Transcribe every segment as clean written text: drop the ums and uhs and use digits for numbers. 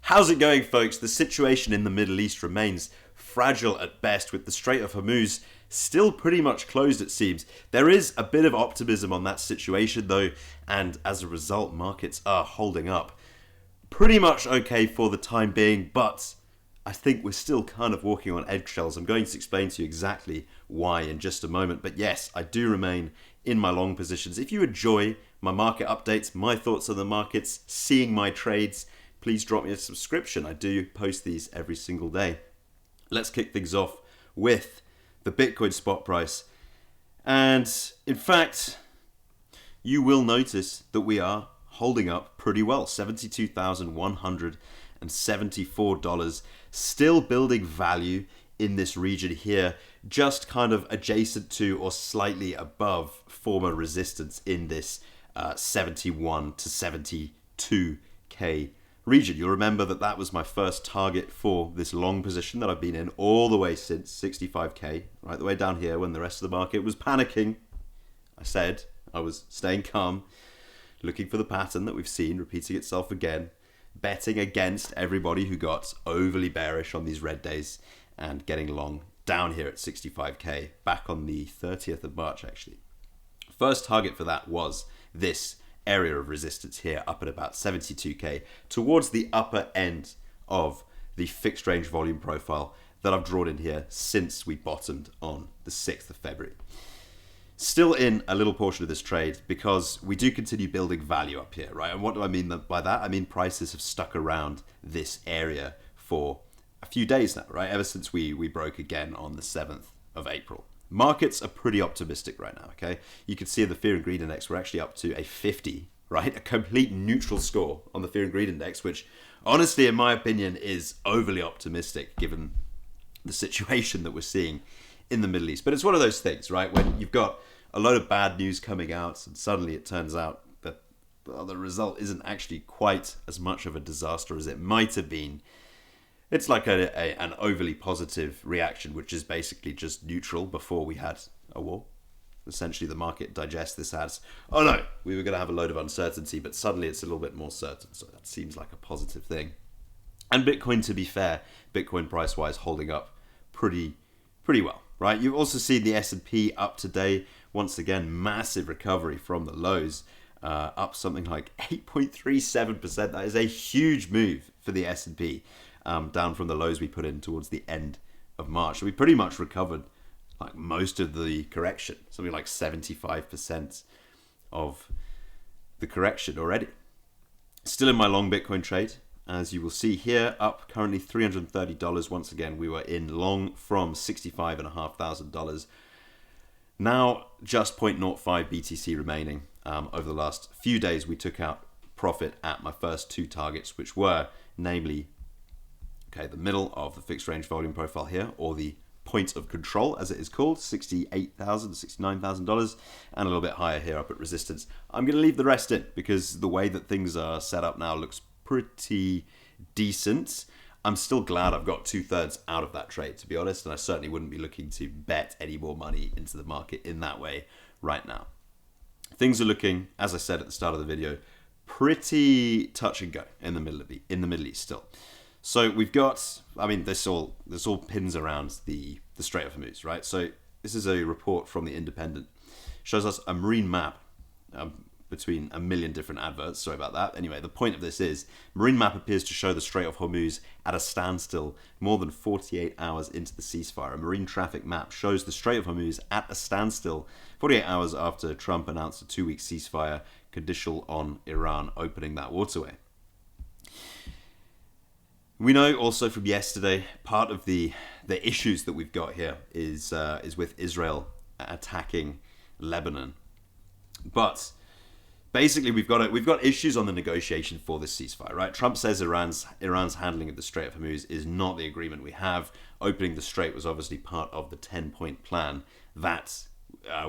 How's it going, folks? The situation in the Middle East remains fragile at best, with the Strait of Hormuz still pretty much closed, it seems. There is a bit of optimism on that situation, though, and as a result, markets are holding up pretty much okay for the time being, but I think we're still kind of walking on eggshells. I'm going to explain to you exactly why in just a moment, but yes, I do remain in my long positions. If you enjoy my market updates, my thoughts on the markets, seeing my trades, please drop me a subscription. I do post these every single day. Let's kick things off with the Bitcoin spot price. And in fact, you will notice that we are holding up pretty well. $72,174. Still building value in this region here, just kind of adjacent to or slightly above former resistance in this 71 to 72K region. You'll remember that that was my first target for this long position that I've been in all the way since 65K, right the way down here when the rest of the market was panicking. I said I was staying calm, looking for the pattern that we've seen repeating itself again, betting against everybody who got overly bearish on these red days and getting long down here at 65K back on the 30th of March actually. First target for that was this area of resistance here up at about 72K towards the upper end of the fixed range volume profile that I've drawn in here since we bottomed on the 6th of February. Still in a little portion of this trade because we do continue building value up here, right? And what do I mean by that? I mean prices have stuck around this area for a few days now, right? Ever since we broke again on the 7th of April. Markets are pretty optimistic right now, okay? You can see the Fear and Greed Index, we're actually up to a 50, right? A complete neutral score on the Fear and Greed Index, which honestly, in my opinion, is overly optimistic given the situation that we're seeing in the Middle East. But it's one of those things, right? When you've got a load of bad news coming out and suddenly it turns out that the result isn't actually quite as much of a disaster as it might have been. It's like an overly positive reaction, which is basically just neutral before we had a war. Essentially, the market digests this as, oh no, we were going to have a load of uncertainty, but suddenly it's a little bit more certain. So that seems like a positive thing. And Bitcoin, to be fair, Bitcoin price-wise holding up pretty well, right? You've also seen the S&P up today. Once again, massive recovery from the lows, up something like 8.37%. That is a huge move for the S&P. Down from the lows we put in towards the end of March. So we pretty much recovered like most of the correction, something like 75% of the correction already. Still in my long Bitcoin trade, as you will see here, up currently $330. Once again, we were in long from $65,500. Now just 0.05 BTC remaining. Over the last few days, we took out profit at my first two targets, which were namely the middle of the fixed range volume profile here, or the point of control as it is called, $68,000, $69,000, and a little bit higher here up at resistance. I'm going to leave the rest in because the way that things are set up now looks pretty decent. I'm still glad I've got 2/3 out of that trade, to be honest, and I certainly wouldn't be looking to bet any more money into the market in that way right now. Things are looking, as I said at the start of the video, pretty touch and go in the Middle East still. So we've got, I mean, this all pins around the Strait of Hormuz, right? So this is a report from The Independent. Shows us a marine map between a million different adverts. Sorry about that. Anyway, the point of this is, marine map appears to show the Strait of Hormuz at a standstill more than 48 hours into the ceasefire. A marine traffic map shows the Strait of Hormuz at a standstill 48 hours after Trump announced a 2-week ceasefire conditional on Iran opening that waterway. We know also from yesterday, part of the issues that we've got here is with Israel attacking Lebanon. But basically, we've got issues on the negotiation for this ceasefire, right? Trump says Iran's handling of the Strait of Hormuz is not the agreement we have. Opening the strait was obviously part of the 10-point plan. That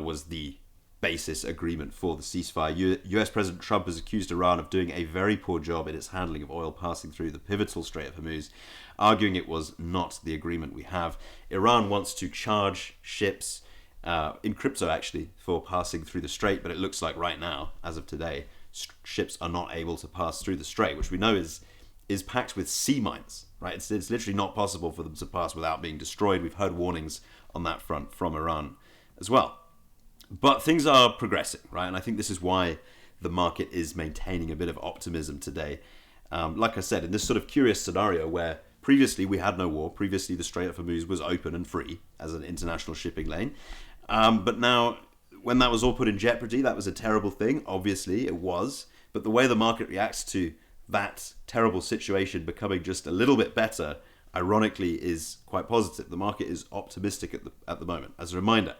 was the basis agreement for the ceasefire. US President Trump has accused Iran of doing a very poor job in its handling of oil passing through the pivotal Strait of Hormuz, arguing it was not the agreement we have. Iran wants to charge ships in crypto actually for passing through the strait, but it looks like right now, as of today, ships are not able to pass through the strait, which we know is is packed with sea mines, right? It's literally not possible for them to pass without being destroyed. We've heard warnings on that front from Iran as well. But things are progressing, right? And I think this is why the market is maintaining a bit of optimism today. Like I said, in this sort of curious scenario where previously we had no war, previously the Strait of Hormuz was open and free as an international shipping lane. But now, when that was all put in jeopardy, that was a terrible thing. Obviously, it was. But the way the market reacts to that terrible situation becoming just a little bit better, ironically, is quite positive. The market is optimistic at the moment. As a reminder,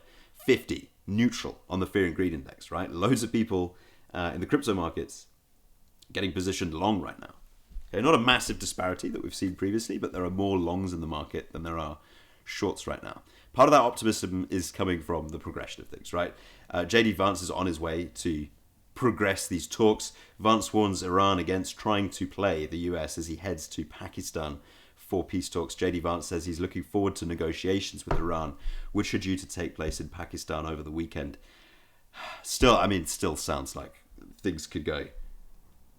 50, neutral on the Fear and Greed Index, right? Loads of people in the crypto markets getting positioned long right now. Okay, not a massive disparity that we've seen previously, but there are more longs in the market than there are shorts right now. Part of that optimism is coming from the progression of things, right? JD Vance is on his way to progress these talks. Vance warns Iran against trying to play the US as he heads to Pakistan for peace talks. JD Vance says he's looking forward to negotiations with Iran, which are due to take place in Pakistan over the weekend. Still sounds like things could go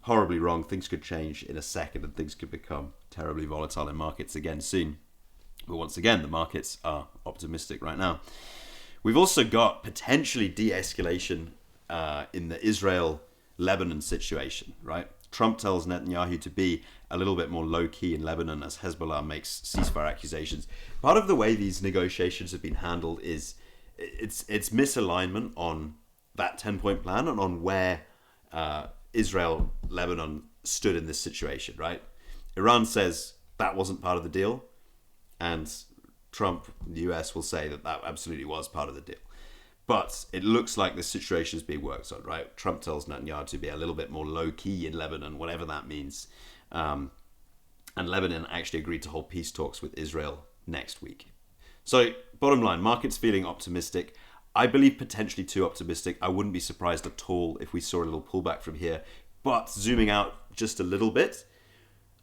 horribly wrong. Things could change in a second and things could become terribly volatile in markets again soon. But once again, the markets are optimistic right now. We've also got potentially de-escalation in the Israel-Lebanon situation, right? Trump tells Netanyahu to be a little bit more low-key in Lebanon as Hezbollah makes ceasefire accusations. Part of the way these negotiations have been handled is it's misalignment on that 10-point plan and on where Israel, Lebanon stood in this situation, right? Iran says that wasn't part of the deal, and Trump, the US, will say that absolutely was part of the deal. But it looks like the situation is being worked on, right? Trump tells Netanyahu to be a little bit more low-key in Lebanon, whatever that means. And Lebanon actually agreed to hold peace talks with Israel next week. So, bottom line, markets feeling optimistic. I believe potentially too optimistic. I wouldn't be surprised at all if we saw a little pullback from here. But zooming out just a little bit,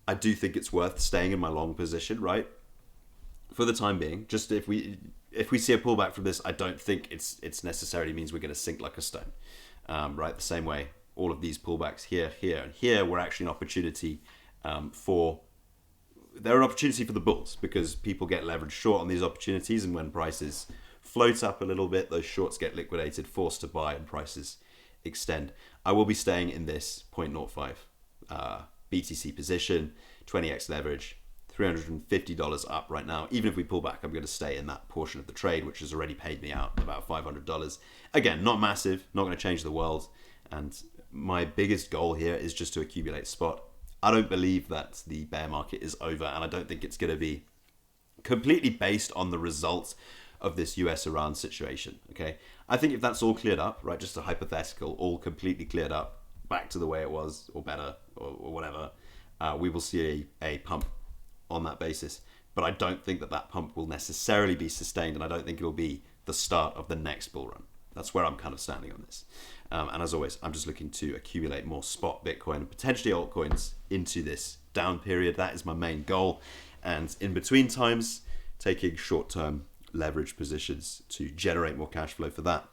I do think it's worth staying in my long position, right? For the time being, just if we see a pullback from this, I don't think it's necessarily means we're going to sink like a stone, right? The same way all of these pullbacks here, and here were actually an opportunity they're an opportunity for the bulls because people get leveraged short on these opportunities, and when prices float up a little bit, those shorts get liquidated, forced to buy, and prices extend. I will be staying in this 0.05 BTC position, 20x leverage, $350 up right now. Even if we pull back, I'm going to stay in that portion of the trade, which has already paid me out about $500. Again, not massive, not going to change the world. And my biggest goal here is just to accumulate spot. I don't believe that the bear market is over, and I don't think it's going to be completely based on the results of this US-Iran situation, okay? I think if that's all cleared up, right, just a hypothetical, all completely cleared up, back to the way it was, or better, or whatever, we will see a pump on that basis. But I don't think that pump will necessarily be sustained, and I don't think it'll be the start of the next bull run. That's where I'm kind of standing on this. And as always, I'm just looking to accumulate more spot Bitcoin and potentially altcoins into this down period. That is my main goal. And in between times, taking short-term leverage positions to generate more cash flow for that.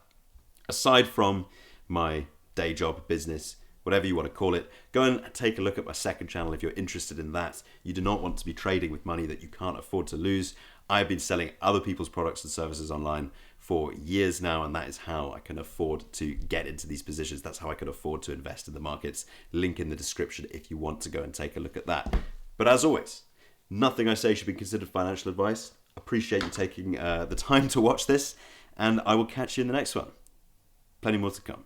Aside from my day job, business, whatever you want to call it, go and take a look at my second channel if you're interested in that. You do not want to be trading with money that you can't afford to lose. I've been selling other people's products and services online for years now, and that is how I can afford to get into these positions. That's how I can afford to invest in the markets. Link in the description if you want to go and take a look at that. But as always, nothing I say should be considered financial advice. Appreciate you taking the time to watch this, and I will catch you in the next one. Plenty more to come.